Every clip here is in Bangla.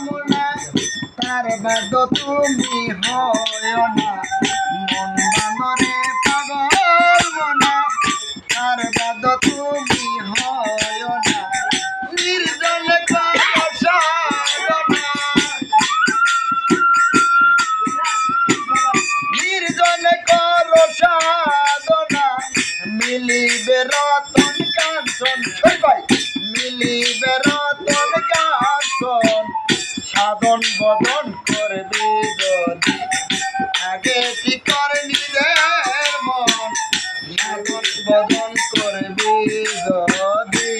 মনা তার বাদ তুমি হয় না মন বানরে পাগল মনা তার বাদ তুমি হয় না নির্জনে সাধনা নির্জনে কর সাধনা মিলিবে রতন কাঞ্চন মিলিবে রতন কাঞ্চন সাধন বদন করবে যদি আগে কি করে নিজের মন সাধন বদন করবে যদি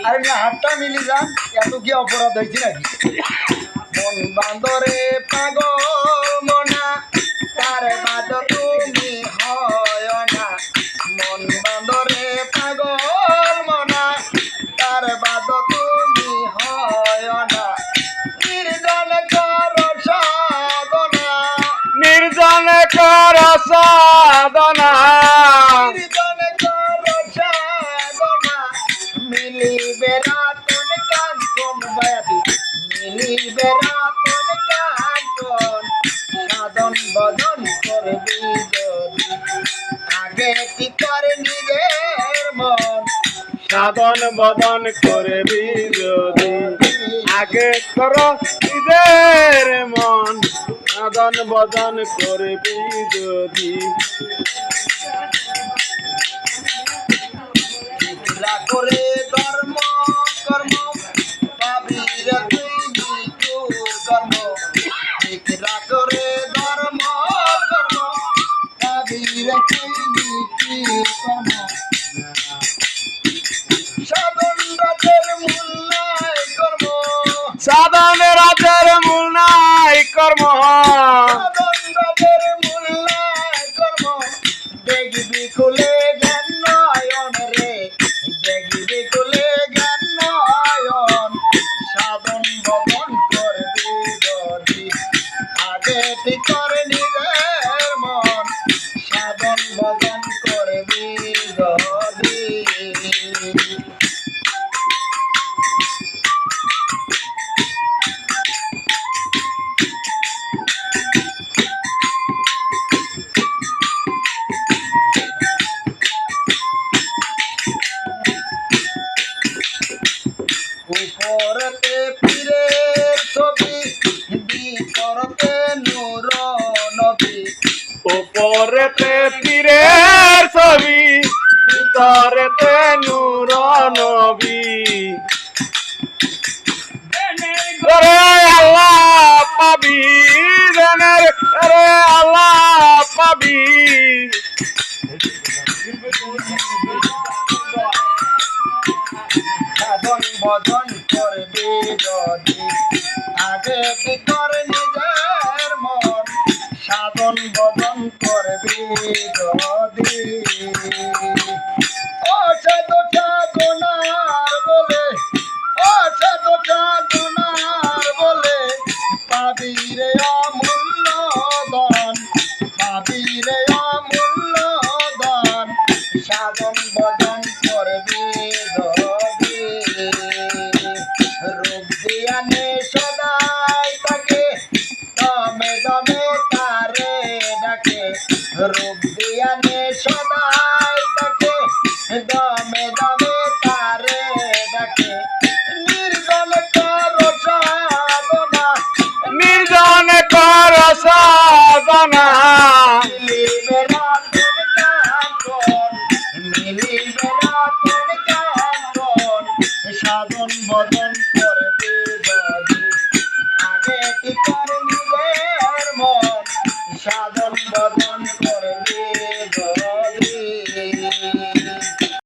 আরে না হাতটা মিলি যান এত কি অপরাধ হয়েছে নাকি মন বান্দরে পাগল মনা তার বাদ তুমি হয় না মন বান্দরে পাগল মনা তার বাদ তুমি হয় না নির্জন কর সাধনা নির্জন কর সাধনা নির্জন কর সাধনা মিলিবে রাতন কাঞ্চন বায়াতি মিলিবে রাতন কাঞ্চন সাধন বদন করবি যদি আগে কি করে নিজের মন সাধন বদন করবি যদি আগে কর নিজের মন সাধন বদন করবি যদি চিত্রা করে ধর্ম কর্ম পাবির তুই নিকুর কর্ম চিত্রা করে ধর্ম কর্ম পাবির তুই নিকুর কর্ম সাধন রাজের মূল্যায় কর্ম সাধন রাজের মূল নাই কর্ম সাধন রাজের মূল্যায় কর্ম দেখবি খুলে জ্ঞান নয়ন রে দেখবি খুলে জ্ঞান নয়ন সাধন বদন করবি যদি আগে ঠিক করে নিজের মন সাধন বদন করবি যদি উপরতে পীরের ছবি বিপরতে নূর নবী উপরেতে পীরের ছবি ভিতরেতে নূর নবী রে আল্লাহ পাবি রে আল্লাহ পাবি সাধন বদন করবে যদি আগে কি করে নিজের মন সাধন বদন করবে যদি ও সাধু সাধনার বলে ও সাধু সাধনার বলে পাবি রে অমূল্য দান পাবি রে অমূল্য দান সাধন বদন করবে যদি রূপ দিয়ানে সদাই তাকে দমে দমে তারে ডাকে রূপ দিয়ানে সদাই তাকে দমে দমে তারে ডাকে নির্জন কর সাধনা নির্জন কর সাধনা মিলিবে রাতন কাঞ্চন মিলিবে রাতন কাঞ্চন সাধন বদন